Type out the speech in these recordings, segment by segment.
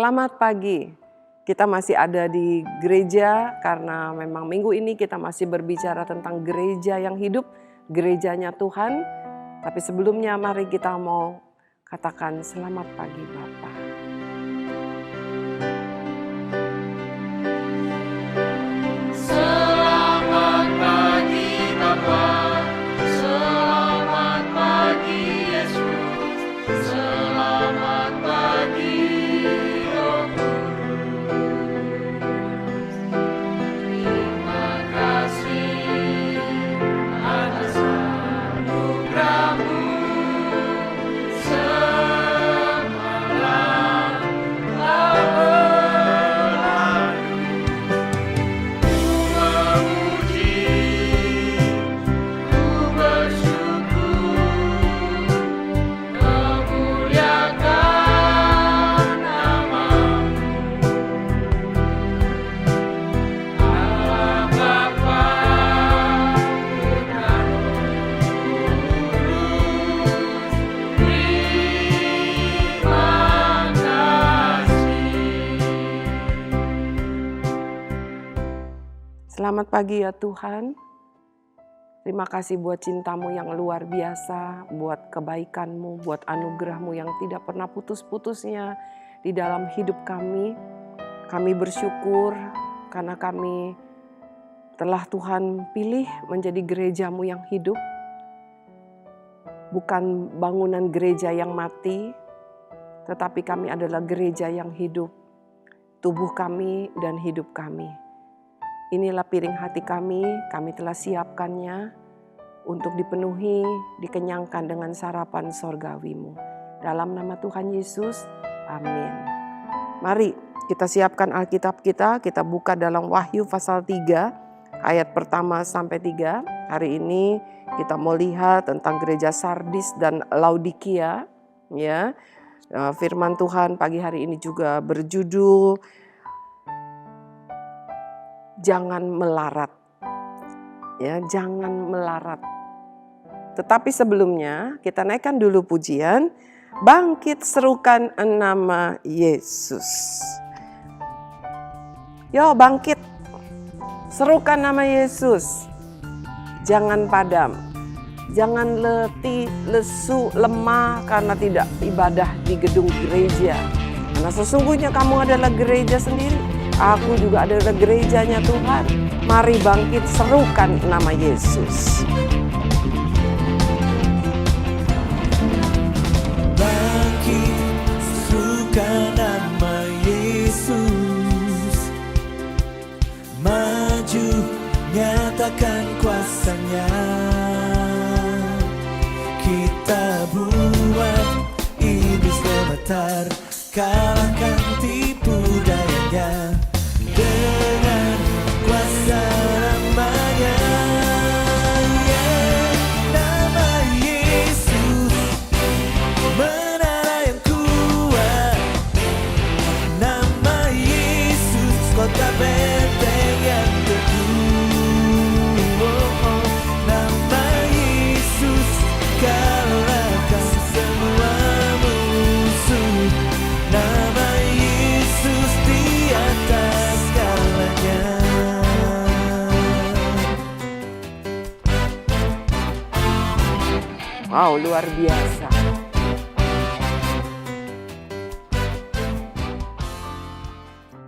Selamat pagi. Kita masih ada di gereja karena memang minggu ini kita masih berbicara tentang gereja yang hidup, gerejanya Tuhan. Tapi sebelumnya mari kita mau katakan selamat pagi Bapa. Selamat pagi Bapa, selamat pagi Yesus, selamat pagi Roh Kudus. Terima kasih atas anugerah-Mu semalam telah berlalu. Ku bersyukur, memuliakan nama-Mu. Allah Bapa, Putra, Roh Kudus, terima kasih. Selamat pagi ya Tuhan. Terima kasih buat cinta-Mu yang luar biasa, buat kebaikan-Mu, buat anugerah-Mu yang tidak pernah putus-putusnya di dalam hidup kami. Kami bersyukur karena kami telah Tuhan pilih menjadi gereja-Mu yang hidup. Bukan bangunan gereja yang mati, tetapi kami adalah gereja yang hidup. Tubuh kami dan hidup kami. Inilah piring hati kami telah siapkannya untuk dipenuhi, dikenyangkan dengan sarapan sorgawi-Mu. Dalam nama Tuhan Yesus, amin. Mari kita siapkan Alkitab kita buka dalam Wahyu pasal 3, ayat pertama sampai 3. Hari ini kita mau lihat tentang gereja Sardis dan Laodikia. Ya, firman Tuhan pagi hari ini juga berjudul jangan melarat. Ya, jangan melarat. Tetapi sebelumnya kita naikkan dulu pujian, bangkit serukan nama Yesus. Yo, bangkit. Serukan nama Yesus. Jangan padam. Jangan letih, lesu, lemah karena tidak ibadah di gedung gereja. Karena sesungguhnya kamu adalah gereja sendiri. Aku juga adalah gerejanya Tuhan. Mari bangkit serukan nama Yesus. Bangkit serukan nama Yesus. Maju nyatakan kuasa-Nya. Kita buat iblis gemetar, kalahkan tipu dayanya dengan kuasa nama-Nya. Yeah, nama Yesus, menara yang kuat. Nama Yesus, kota benteng yang teguh. Nama Yesus, kalahkan semua musuh. Nama Yesus di atas segalanya. Wow, luar biasa.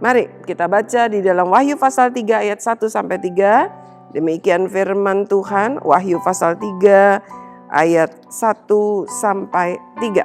Mari kita baca di dalam Wahyu pasal 3 ayat 1 sampai 3. Demikian firman Tuhan, Wahyu pasal 3 ayat 1 sampai 3.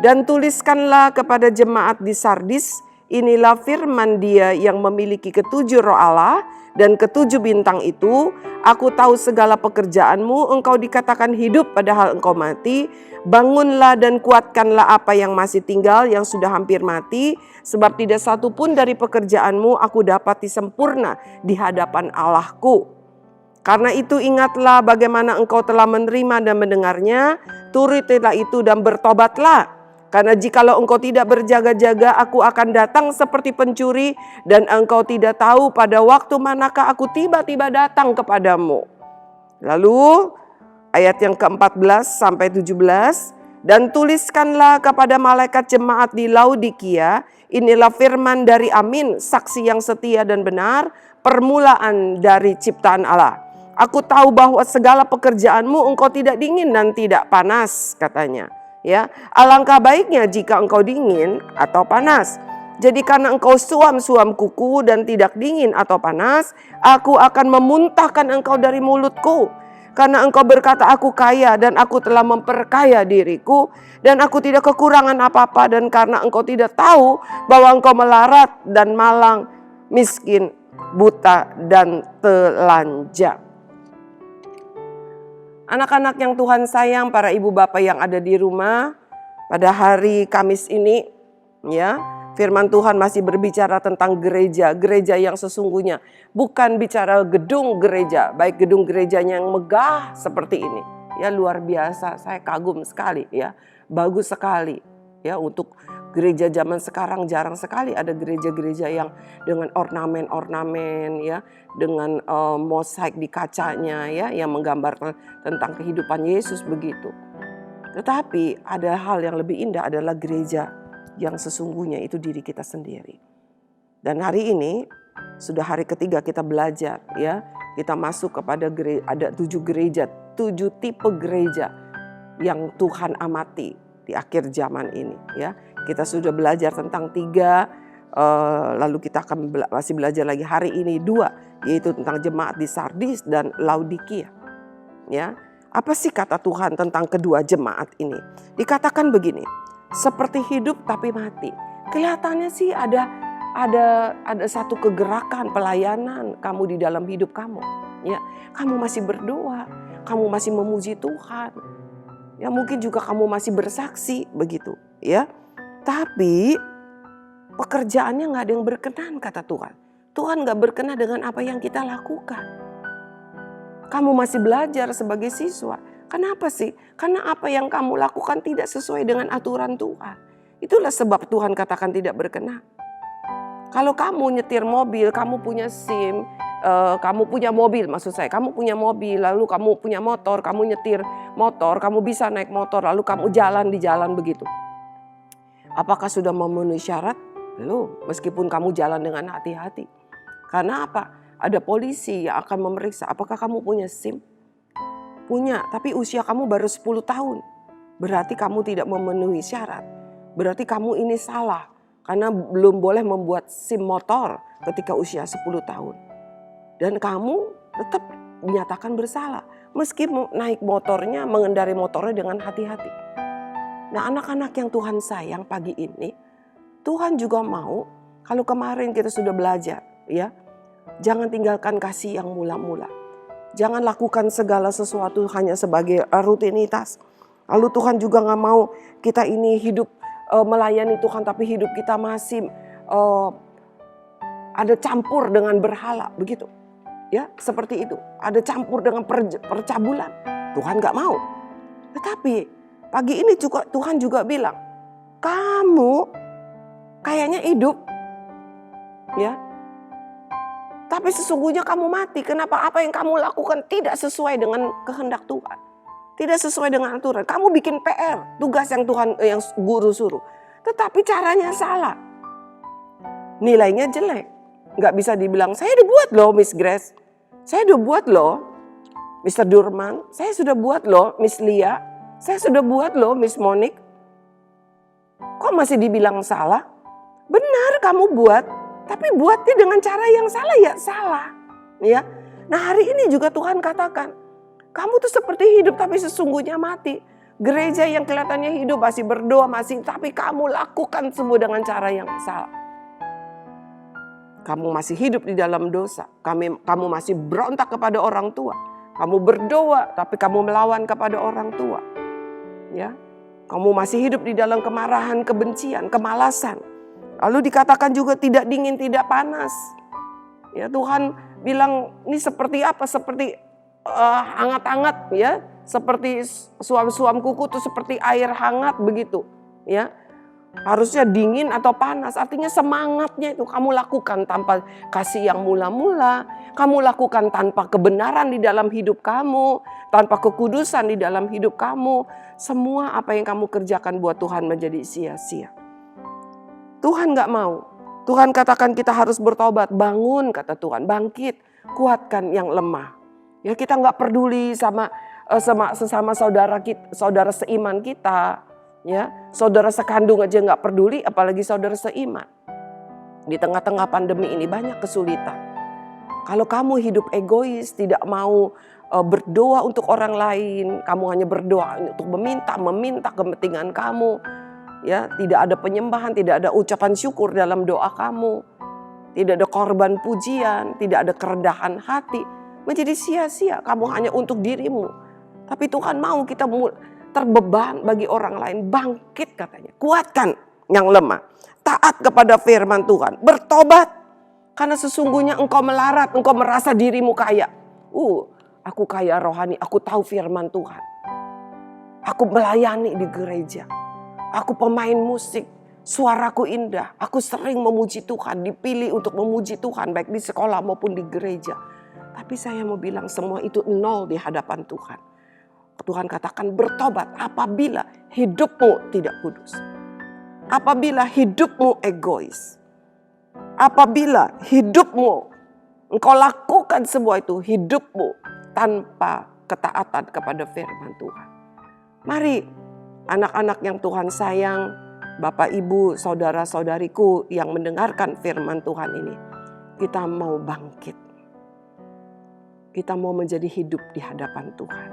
Dan tuliskanlah kepada jemaat di Sardis, inilah firman Dia yang memiliki ketujuh roh Allah dan ketujuh bintang itu. Aku tahu segala pekerjaanmu, engkau dikatakan hidup padahal engkau mati. Bangunlah dan kuatkanlah apa yang masih tinggal, yang sudah hampir mati. Sebab tidak satu pun dari pekerjaanmu aku dapati sempurna di hadapan Allahku. Karena itu ingatlah bagaimana engkau telah menerima dan mendengarnya. Turutilah itu dan bertobatlah. Karena jikalau engkau tidak berjaga-jaga, aku akan datang seperti pencuri dan engkau tidak tahu pada waktu manakah aku tiba-tiba datang kepadamu. Lalu ayat yang ke-14 sampai 17. Dan tuliskanlah kepada malaikat jemaat di Laodikia, inilah firman dari Amin, saksi yang setia dan benar, permulaan dari ciptaan Allah. Aku tahu bahwa segala pekerjaanmu engkau tidak dingin dan tidak panas, katanya. Ya, alangkah baiknya jika engkau dingin atau panas. Jadi karena engkau suam-suam kuku dan tidak dingin atau panas, aku akan memuntahkan engkau dari mulutku. Karena engkau berkata, aku kaya dan aku telah memperkaya diriku dan aku tidak kekurangan apa-apa. Dan karena engkau tidak tahu bahwa engkau melarat dan malang, miskin, buta dan telanjang. Anak-anak yang Tuhan sayang, para ibu bapak yang ada di rumah, pada hari Kamis ini, ya, firman Tuhan masih berbicara tentang gereja, gereja yang sesungguhnya. Bukan bicara gedung gereja, baik gedung gerejanya yang megah seperti ini. Ya, luar biasa, saya kagum sekali ya. Bagus sekali ya, untuk gereja zaman sekarang jarang sekali ada gereja-gereja yang dengan ornamen-ornamen ya, dengan mosaik di kacanya ya, yang menggambarkan tentang kehidupan Yesus begitu. Tetapi ada hal yang lebih indah adalah gereja yang sesungguhnya itu diri kita sendiri. Dan hari ini sudah hari ketiga kita belajar ya. Kita masuk kepada gereja, ada 7 gereja, 7 tipe gereja yang Tuhan amati di akhir zaman ini ya. Kita sudah belajar tentang 3, lalu kita akan masih belajar lagi hari ini 2, yaitu tentang jemaat di Sardis dan Laodikia. Ya. Apa sih kata Tuhan tentang kedua jemaat ini? Dikatakan begini, seperti hidup tapi mati. Kelihatannya sih ada satu kegerakan pelayanan kamu di dalam hidup kamu. Ya, kamu masih berdoa, kamu masih memuji Tuhan. Ya, mungkin juga kamu masih bersaksi begitu, ya. Tapi pekerjaannya nggak ada yang berkenan, kata Tuhan. Tuhan nggak berkenan dengan apa yang kita lakukan. Kamu masih belajar sebagai siswa. Kenapa sih? Karena apa yang kamu lakukan tidak sesuai dengan aturan Tuhan. Itulah sebab Tuhan katakan tidak berkenan. Kalau kamu nyetir mobil, kamu punya SIM, kamu punya mobil, maksud saya, kamu punya mobil, lalu kamu punya motor, kamu nyetir motor, kamu bisa naik motor, lalu kamu jalan di jalan begitu. Apakah sudah memenuhi syarat? Belum, meskipun kamu jalan dengan hati-hati. Karena apa? Ada polisi yang akan memeriksa apakah kamu punya SIM. Punya, tapi usia kamu baru 10 tahun. Berarti kamu tidak memenuhi syarat. Berarti kamu ini salah. Karena belum boleh membuat SIM motor ketika usia 10 tahun. Dan kamu tetap dinyatakan bersalah. Meski naik motornya, mengendari motornya dengan hati-hati. Nah, anak-anak yang Tuhan sayang pagi ini, Tuhan juga mau, kalau kemarin kita sudah belajar, ya, jangan tinggalkan kasih yang mula-mula. Jangan lakukan segala sesuatu hanya sebagai rutinitas. Lalu Tuhan juga gak mau kita ini hidup melayani Tuhan, tapi hidup kita masih ada campur dengan berhala, begitu. Ya, seperti itu. Ada campur dengan percabulan. Tuhan gak mau. Tetapi pagi ini juga Tuhan juga bilang, kamu kayaknya hidup, ya. Tapi sesungguhnya kamu mati. Kenapa? Apa yang kamu lakukan tidak sesuai dengan kehendak Tuhan. Tidak sesuai dengan aturan. Kamu bikin PR, tugas yang Tuhan, yang guru suruh. Tetapi caranya salah. Nilainya jelek. Nggak bisa dibilang, saya udah buat loh Miss Grace. Saya udah buat loh Mr. Durman. Saya sudah buat loh Miss Lia. Saya sudah buat loh Miss Monique. Kok masih dibilang salah? Benar kamu buat. Tapi buatnya dengan cara yang salah ya salah. Ya. Nah, hari ini juga Tuhan katakan, kamu tuh seperti hidup tapi sesungguhnya mati. Gereja yang kelihatannya hidup masih berdoa masih, tapi kamu lakukan semua dengan cara yang salah. Kamu masih hidup di dalam dosa. Kamu masih berontak kepada orang tua. Kamu berdoa tapi kamu melawan kepada orang tua. Ya. Kamu masih hidup di dalam kemarahan, kebencian, kemalasan. Lalu dikatakan juga tidak dingin, tidak panas. Ya, Tuhan bilang ini seperti apa? Seperti hangat-hangat ya. Seperti suam-suam kuku itu seperti air hangat begitu. Ya. Harusnya dingin atau panas, artinya semangatnya itu kamu lakukan tanpa kasih yang mula-mula. Kamu lakukan tanpa kebenaran di dalam hidup kamu, tanpa kekudusan di dalam hidup kamu. Semua apa yang kamu kerjakan buat Tuhan menjadi sia-sia. Tuhan gak mau. Tuhan katakan kita harus bertobat. Bangun kata Tuhan, bangkit, kuatkan yang lemah. Ya, kita gak peduli sama sesama saudara seiman kita. Ya, saudara sekandung aja nggak peduli, apalagi saudara seiman. Di tengah-tengah pandemi ini banyak kesulitan. Kalau kamu hidup egois, tidak mau berdoa untuk orang lain, kamu hanya berdoa untuk meminta kepentingan kamu. Ya, tidak ada penyembahan, tidak ada ucapan syukur dalam doa kamu, tidak ada korban pujian, tidak ada kerendahan hati, menjadi sia-sia. Kamu hanya untuk dirimu. Tapi Tuhan mau kita terbeban bagi orang lain, bangkit katanya, kuatkan yang lemah, taat kepada firman Tuhan, bertobat, karena sesungguhnya engkau melarat, engkau merasa dirimu kaya. Aku kaya rohani, aku tahu firman Tuhan, aku melayani di gereja, aku pemain musik, suaraku indah, aku sering memuji Tuhan, dipilih untuk memuji Tuhan baik di sekolah maupun di gereja. Tapi saya mau bilang semua itu nol di hadapan Tuhan. Tuhan katakan bertobat apabila hidupmu tidak kudus. Apabila hidupmu egois. Apabila hidupmu, engkau lakukan semua itu, hidupmu tanpa ketaatan kepada firman Tuhan. Mari anak-anak yang Tuhan sayang, Bapak Ibu, saudara-saudariku yang mendengarkan firman Tuhan ini. Kita mau bangkit. Kita mau menjadi hidup di hadapan Tuhan.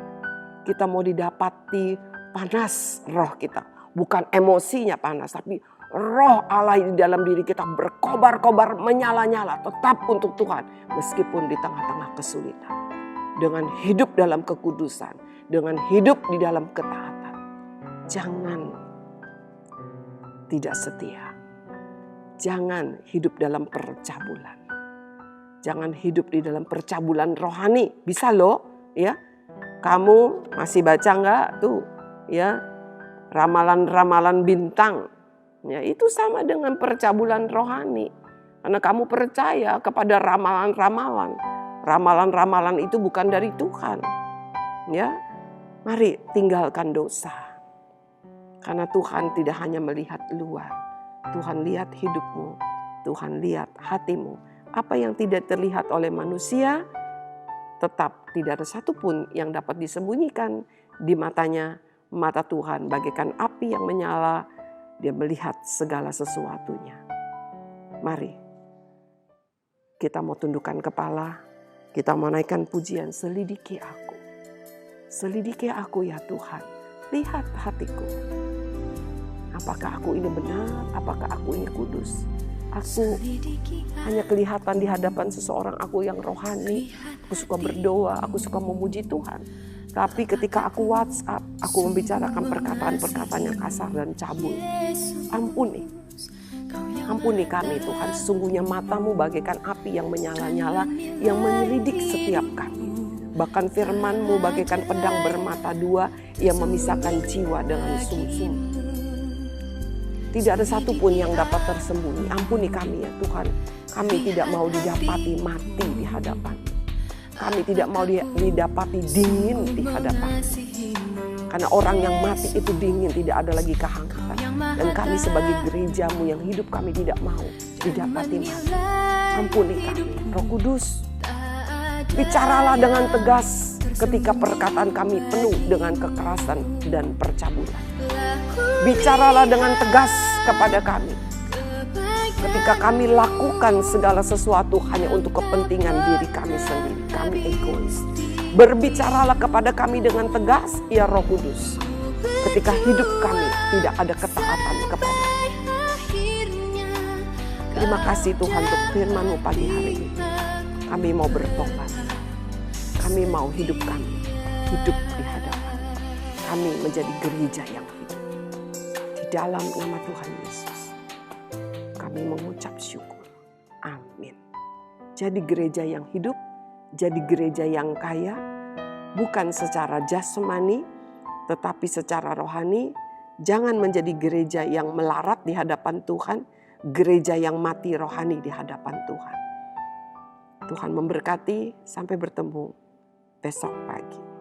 Kita mau didapati panas roh kita. Bukan emosinya panas, tapi roh Allah di dalam diri kita berkobar-kobar, menyala-nyala. Tetap untuk Tuhan, meskipun di tengah-tengah kesulitan. Dengan hidup dalam kekudusan, dengan hidup di dalam ketaatan. Jangan tidak setia. Jangan hidup dalam percabulan. Jangan hidup di dalam percabulan rohani. Bisa loh, ya. Kamu masih baca nggak tuh, ya, ramalan-ramalan bintang? Ya, itu sama dengan percabulan rohani. Karena kamu percaya kepada ramalan-ramalan. Ramalan-ramalan itu bukan dari Tuhan. Ya, mari tinggalkan dosa. Karena Tuhan tidak hanya melihat luar. Tuhan lihat hidupmu. Tuhan lihat hatimu. Apa yang tidak terlihat oleh manusia, tetap tidak ada satupun yang dapat disembunyikan di matanya. Mata Tuhan bagaikan api yang menyala. Dia melihat segala sesuatunya. Mari kita mau tundukkan kepala. Kita mau naikkan pujian. Selidiki aku. Selidiki aku ya Tuhan. Lihat hatiku. Apakah aku ini benar? Apakah aku ini kudus? Aku hanya kelihatan di hadapan seseorang aku yang rohani. Aku suka berdoa, aku suka memuji Tuhan. Tapi ketika aku WhatsApp, aku membicarakan perkataan-perkataan yang kasar dan cabul. Ampuni. Ampuni kami Tuhan, sesungguhnya matamu bagaikan api yang menyala-nyala, yang menyelidik setiap kami. Bahkan firman-Mu bagaikan pedang bermata dua yang memisahkan jiwa dengan sumsum. Tidak ada satupun yang dapat tersembunyi. Ampuni kami ya Tuhan. Kami tidak mau didapati mati di hadapan. Kami tidak mau didapati dingin di hadapan. Karena orang yang mati itu dingin, tidak ada lagi kehangatan. Dan kami sebagai gereja-Mu yang hidup kami tidak mau didapati mati. Ampuni kami, Roh Kudus. Bicaralah dengan tegas ketika perkataan kami penuh dengan kekerasan dan percabulan. Bicaralah dengan tegas kepada kami. Ketika kami lakukan segala sesuatu hanya untuk kepentingan diri kami sendiri. Kami egois. Berbicaralah kepada kami dengan tegas, ya Roh Kudus. Ketika hidup kami tidak ada ketaatan kepada. Terima kasih Tuhan untuk firman-Mu pagi hari ini. Kami mau bertobat. Kami mau hidup kami hidup di hadapan. Kami menjadi gereja yang hidup. Di dalam nama Tuhan Yesus, kami mengucap syukur. Amin. Jadi gereja yang hidup, jadi gereja yang kaya, bukan secara jasmani, tetapi secara rohani, Jangan menjadi gereja yang melarat di hadapan Tuhan, gereja yang mati rohani di hadapan Tuhan. Tuhan memberkati, sampai bertemu besok pagi.